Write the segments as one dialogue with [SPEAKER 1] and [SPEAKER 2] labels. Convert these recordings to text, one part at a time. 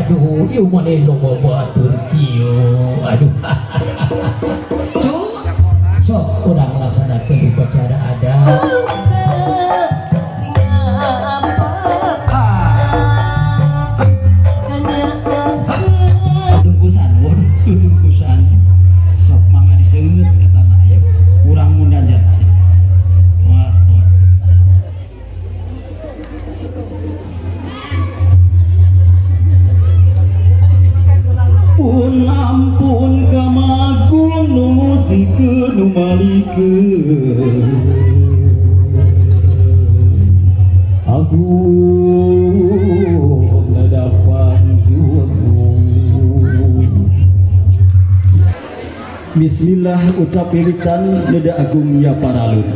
[SPEAKER 1] aduh ieu mane loba batur kieu aduh cuk sok urang laksanakeun upacara adat tungkusan sok mangga diseungeut katana aya urang munajat wah tos pun ampun kamagung nu musikeun nu malikeun agung nadapan juang. Bismillah ucap pilitan neda agung ya paralun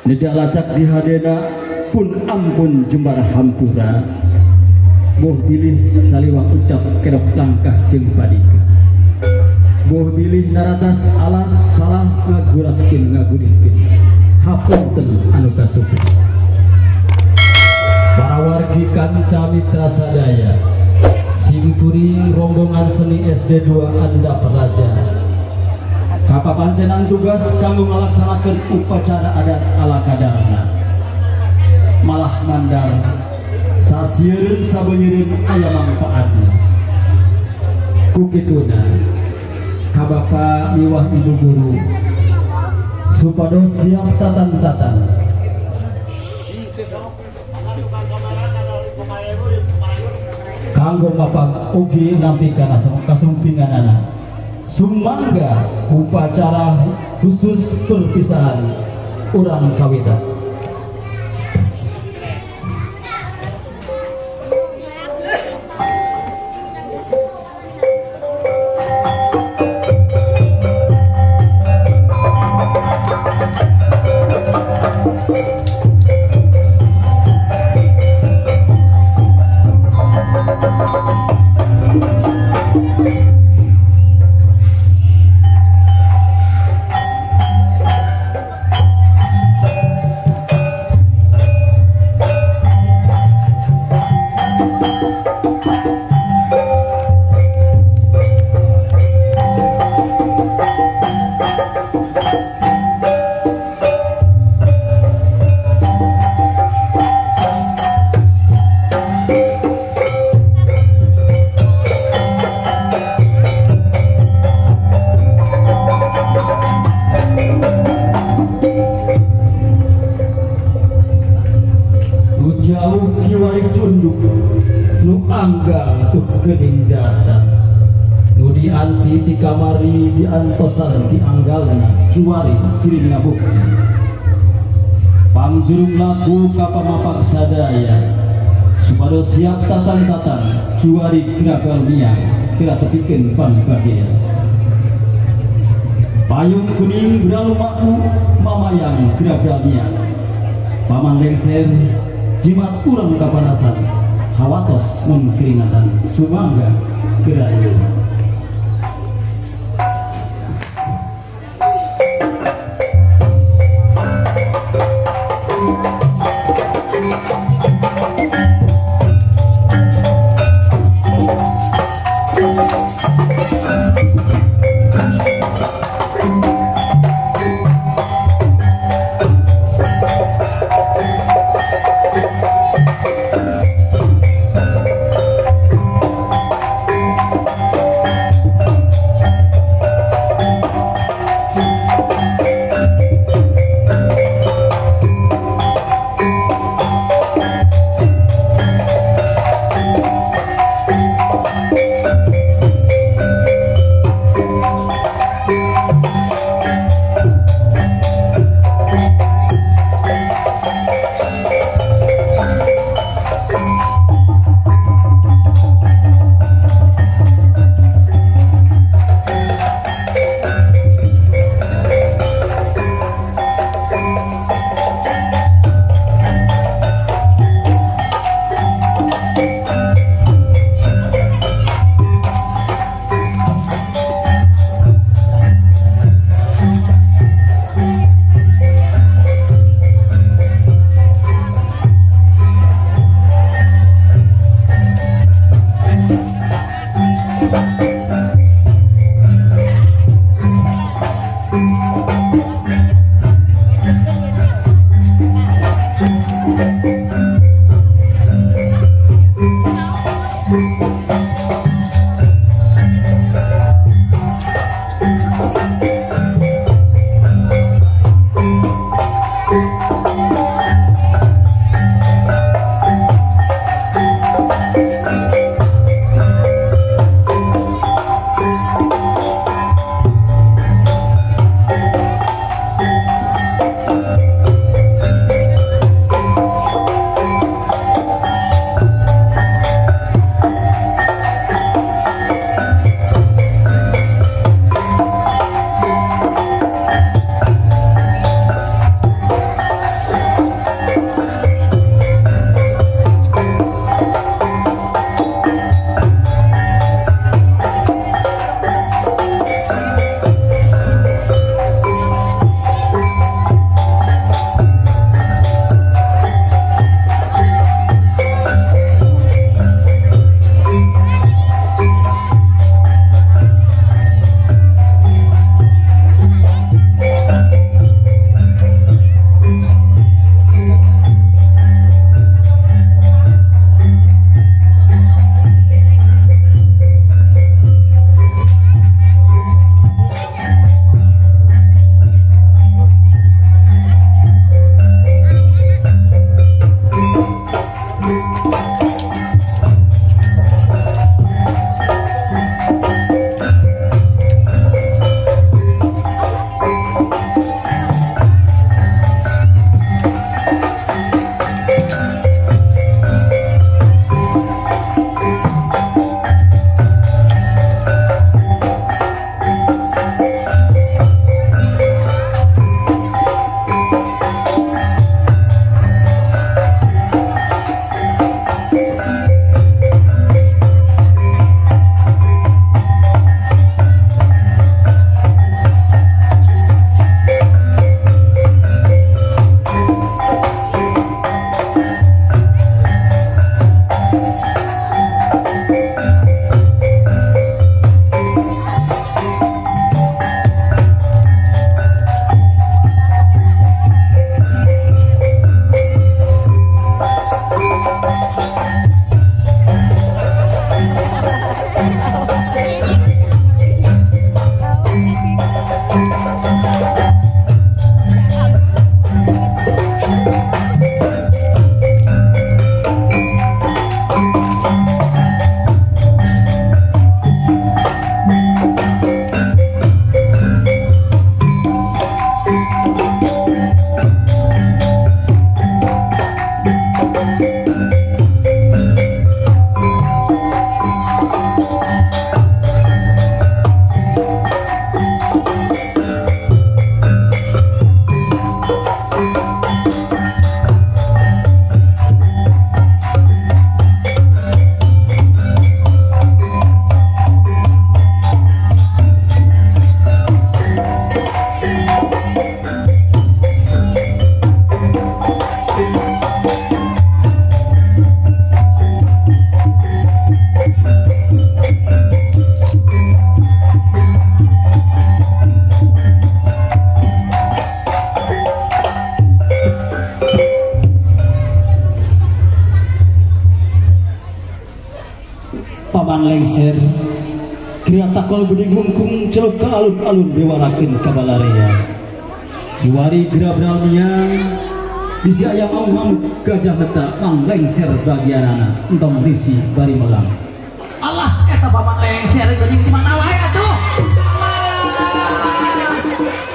[SPEAKER 1] neda lacak di hadena pun ampun jembar hampura boh bilih saliwang ucap kerep langkah jeung padika boh bilih naratas alas salah ngaguratkeun ngagudikeun hapunten anu kasupen para wargi kanca mitra sadaya simkuring rombongan seni SD 2 Anda Peraja kapapancenan tugas kanggo ngalaksanakeun upacara adat ala kadarna malah mandar sasieun sabeunyeun aya mangpaatna kukituna ka bapa miwah ibu guru supados siap tatan-tatan kanggo bapak ugi nampi kana kasumpinganana sumangga upacara khusus perpisahan urang kawitan di kamari di antosan di anggalna kiwari ciri ngabukti pangjurung laku kapamapak sadaya supados siap tatan-tatan kiwari kira galnia kira tepikeun panbagean payung kuning bralu makmu mamayang kira galnia paman lengser jimat urang kapanasan hawatos mun keringatan sumangga kira ieu paman lengser kira takol budi gungkung celuk ke alun-alun diwarakin kabalarea jiwari gerak beralmian bisi ayam mau gajah mata mang lengser bagian anak entong risi bari melang Allah eta paman lengser geuning di mana wae atuh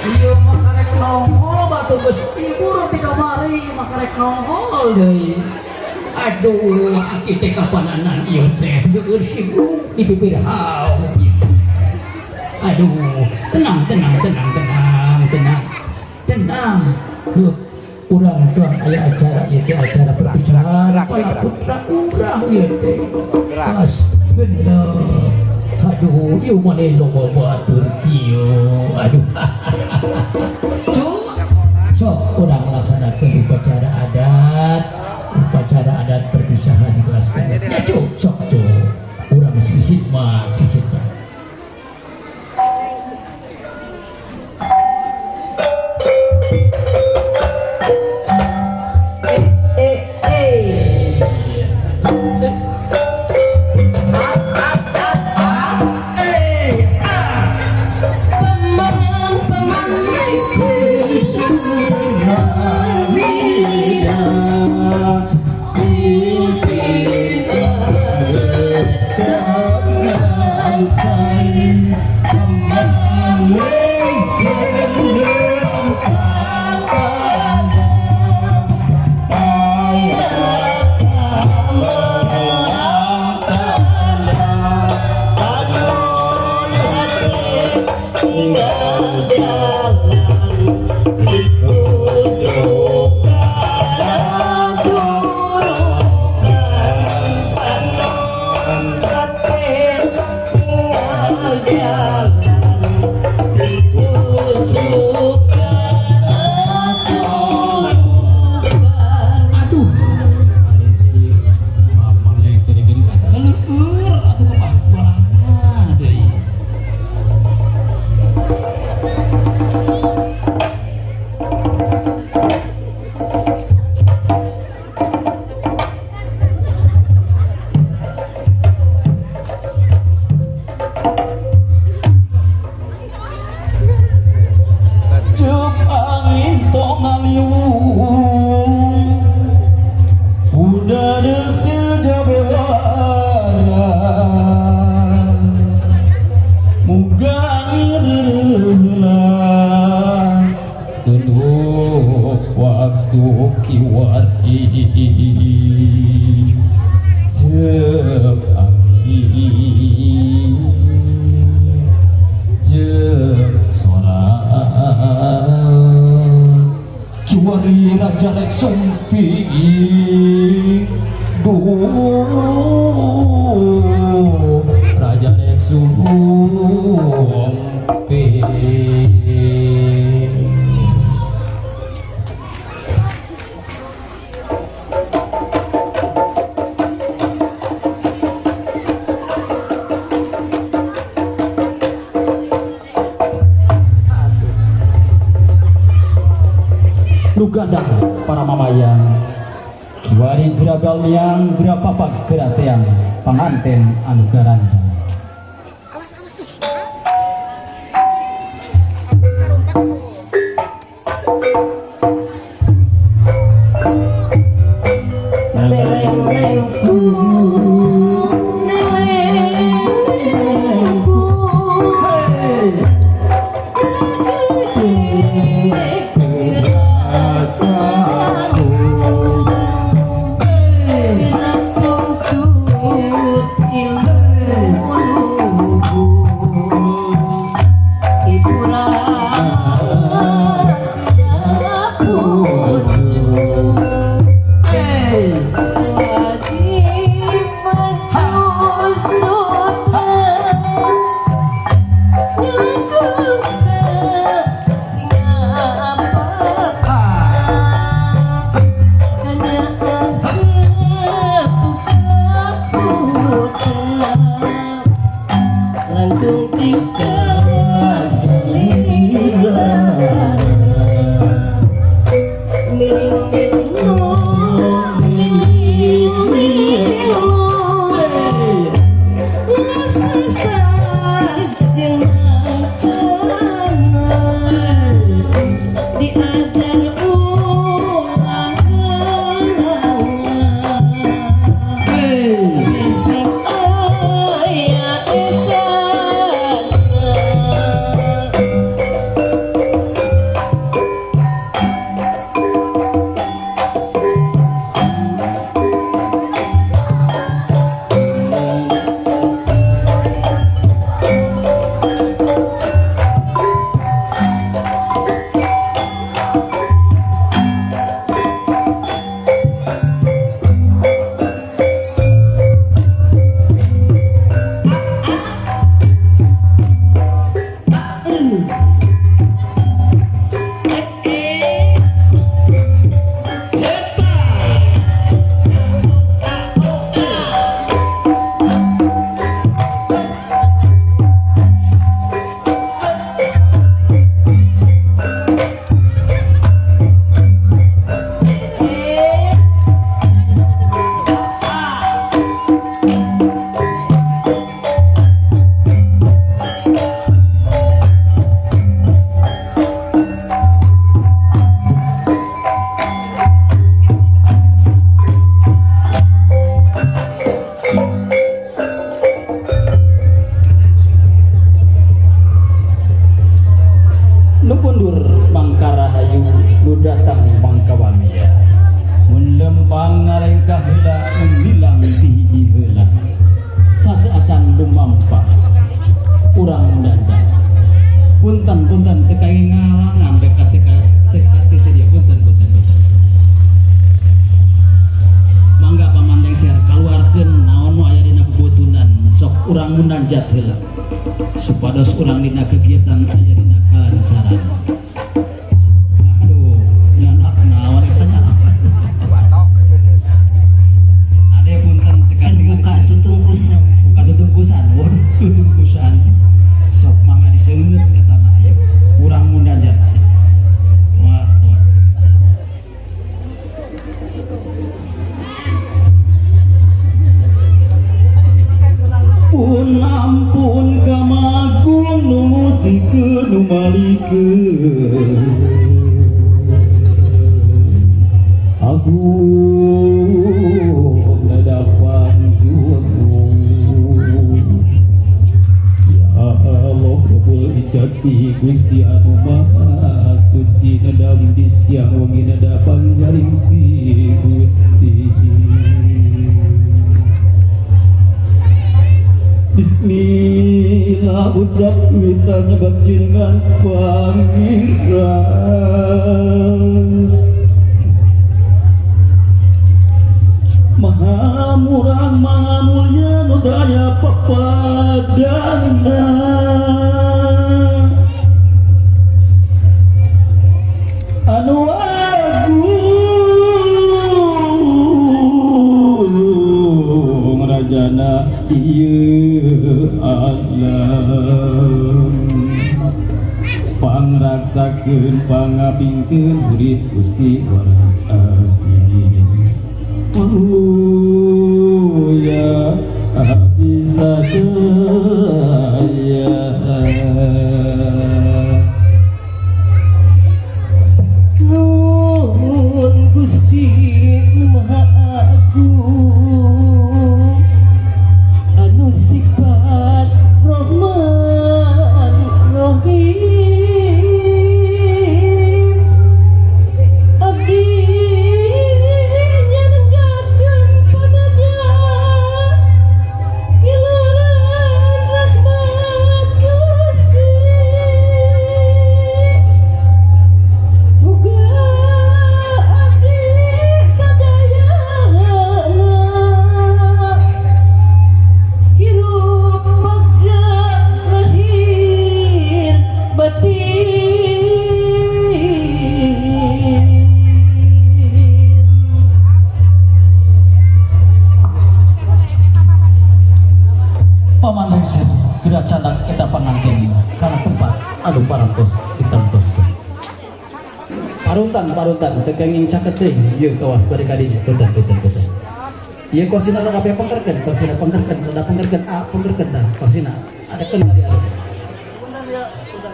[SPEAKER 1] ieu mah karek nongol batu geus ibu ti kamari mah karek nongol deui aduh aki teh kapananan ieu teh geueur sibuk di bibir haus aduh tenang urang tuang aya acara ieu teh acara perpisahan para putra urang ieu teh pas bener aduh ieu mane loba batur ieu aduh sok urang laksanakeun upacara adat perpisahan di kelas ya sok urang si hikmat Raja Rek Sumpi Raja Rek Sumpi Lugandang para mamayang kiwari geura galmiang geura papak geura teang panganten anu garanda urang munajat heula supados urang dina kegiatan aya dina kalancaran. Aduh nyanak naon eta nyanak ade punten tekan
[SPEAKER 2] buka tutungkusan
[SPEAKER 1] waduh tutungkusan sok mangga diseungeut eta na aya urang munajat. Wah tos pun ampun kamagung nu musikeun nu malikeun agung nadapan juang ya Allah kabul ijati Gusti anu maha suci nadam di siang wengi nadapan jaringti Gusti. Bismillah ucap mitanya bagingan pangeran maha murah maha mulia nu daya papadana anu agung rajana ieu alam pangraksakeun pangabingkeun murid Gusti waras abdi ya abdi sadaya
[SPEAKER 2] nuhun Gusti maha agung anu sifat Rahman Rahim abdi nyanggakeun panada iluran rahmat Gusti muga abdi sadayana hirup bagja lahir batin
[SPEAKER 1] pamandang sen geura candak eta panganten kana tempat anu parantos ditantoskeun parutan tekenging caket teuing ieu kawah bade kadinya punten ieu kosina rada pengkerkeun pengkerkeun tah kosina ada keun di alun
[SPEAKER 3] punten ya punten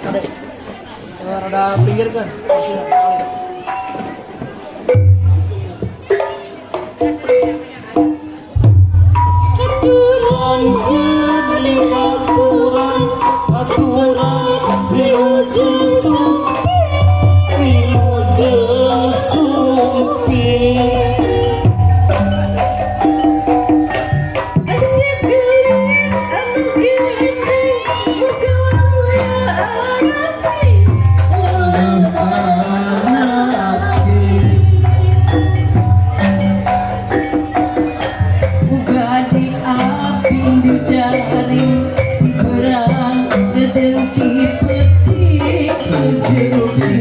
[SPEAKER 3] kade rada pinggirkeun
[SPEAKER 1] aturan wilujeng sumpi
[SPEAKER 2] asih gelis anu gini muga muga diaping dijaring dikurang jeung ti peuting jeung ti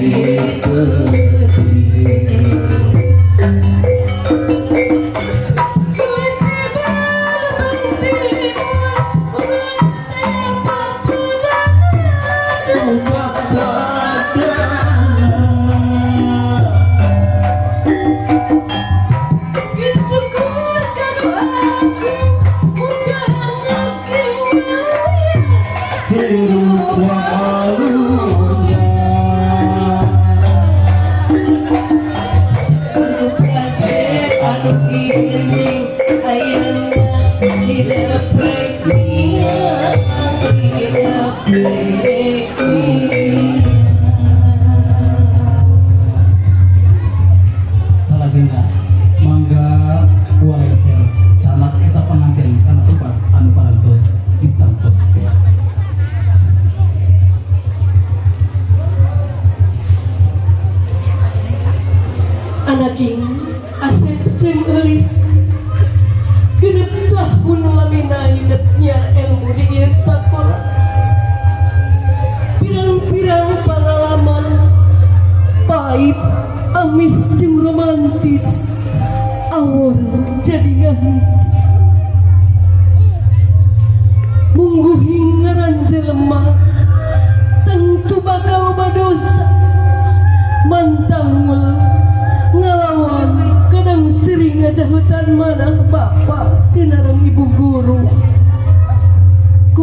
[SPEAKER 1] Salahnya mangga kuali sel canak kita pengantin karena tempat anu parantos ditangtos
[SPEAKER 2] anaking asep jeung eulis genep tahun laminai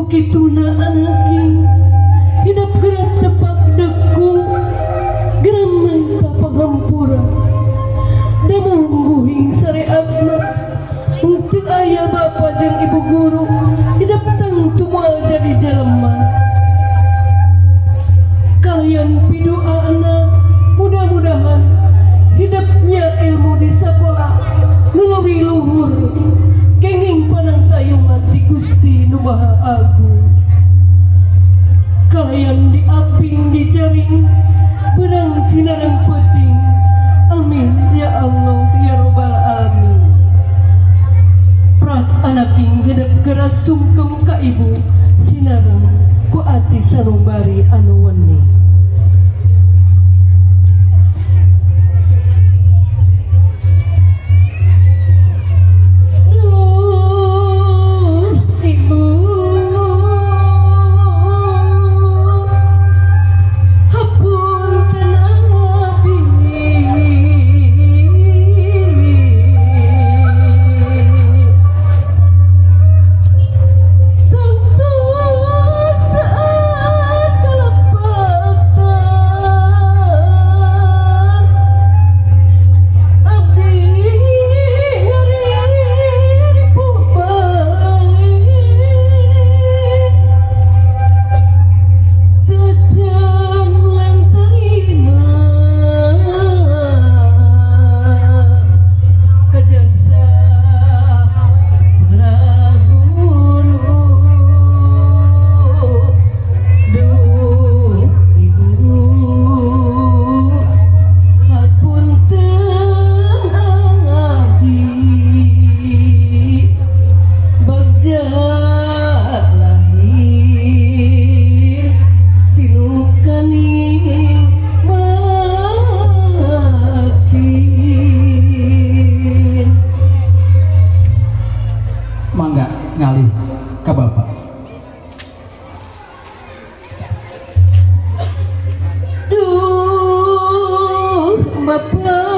[SPEAKER 2] Kukituna anaki hidup gerak tepak deku geramai papangampura damungguhing syariatna untuk ayah bapa jeung ibu guru hidup tang tumal jadi jelema kalian pidoana mudah-mudahan hidupnya ilmu di sekolah ngeluwi luhur kenging panang tayungan di Gusti Nu Maha Agung kalian diaping dijaring berang sinarang peting amin ya Allah ya Rabbal alamin prak anaking gedep geras sungkem ka ibu sinarang ku ati sanubari anu weni
[SPEAKER 1] mangga ngalih ka bapak.
[SPEAKER 2] Duh bapak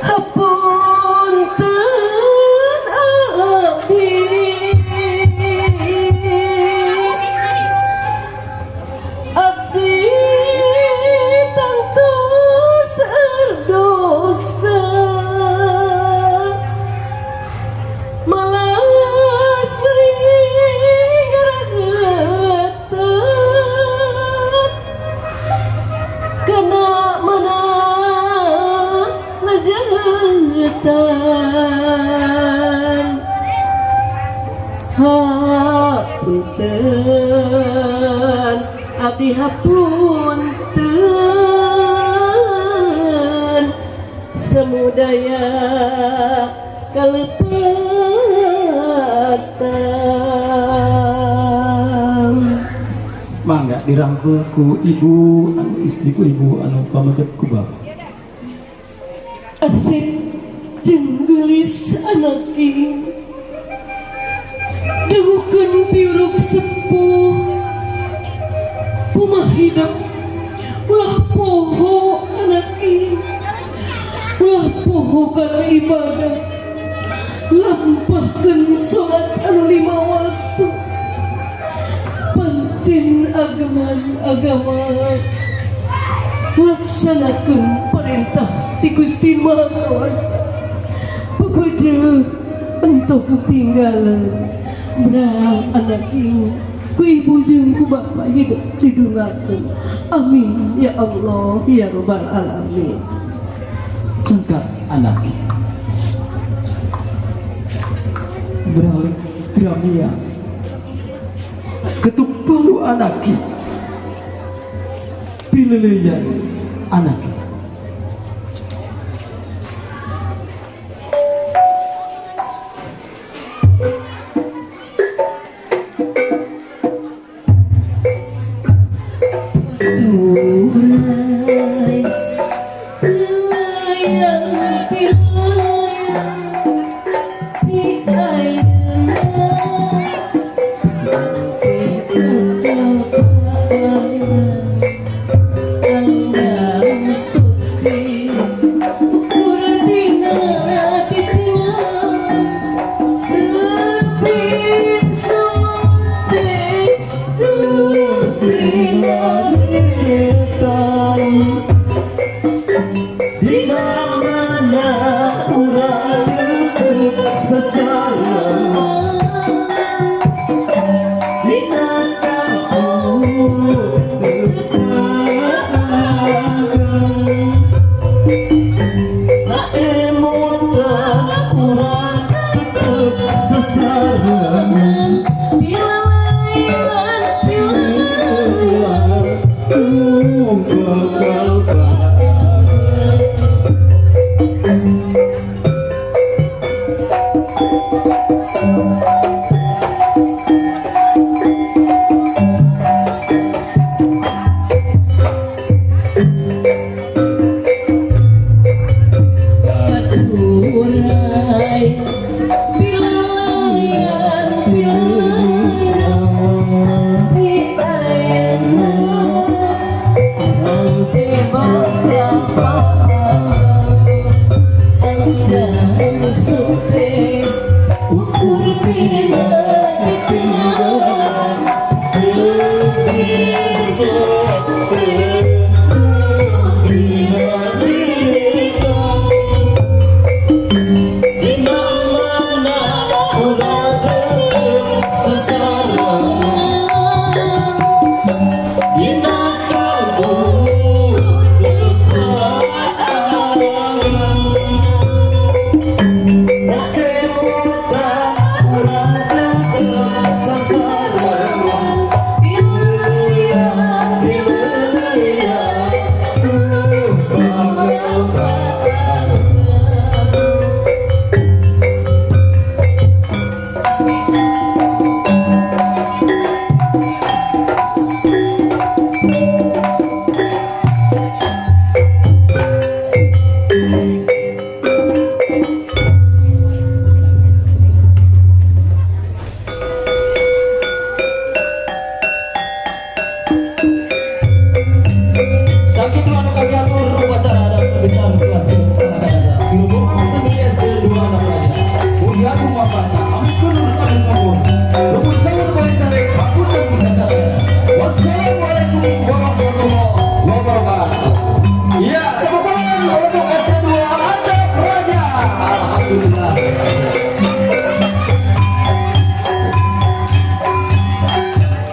[SPEAKER 2] hapunten abdi abdi tangtus dosa malas ringgaragetan kena mana ngajatan hapunten abdi hapunten semudaya kalepatan
[SPEAKER 1] Mangga dirangkul ku ibu anu istriku ibu anu pamaget ku bapak.
[SPEAKER 2] asik jeung geulis anaki dawukeun piuruk sepuh pumah hidup ulah poho anaki ulah poho kana ibadah lampahkeun salat anu 5 waktu pancen agama laksanakeun perintah ti Gusti Maha Kuasa papajeuk entuk tinggalan berang anak ibu ku ibu jeung ku bapak hidup didungakeun amin ya Allah ya Rabbal alamin
[SPEAKER 1] Cengkak anak beralih gramia ketuk palu anaki pileleyan anaki
[SPEAKER 2] Durai layang pilayang kurai pilayan di ayana nanti bakal andang sepe ukur pina
[SPEAKER 1] Sakitu anu kami atur upacara dan pembicaraan kelas Guru Master Ilyas kedua anak raja Budiaku Mapata Ampun Nurkanis Mampun Rumus Sawur Bancare Kapun dan Bundasara Wassalamualaikum warahmatullahi wabarakatuh. Ya, tepuk tangan untuk S2 anak raja. Alhamdulillah.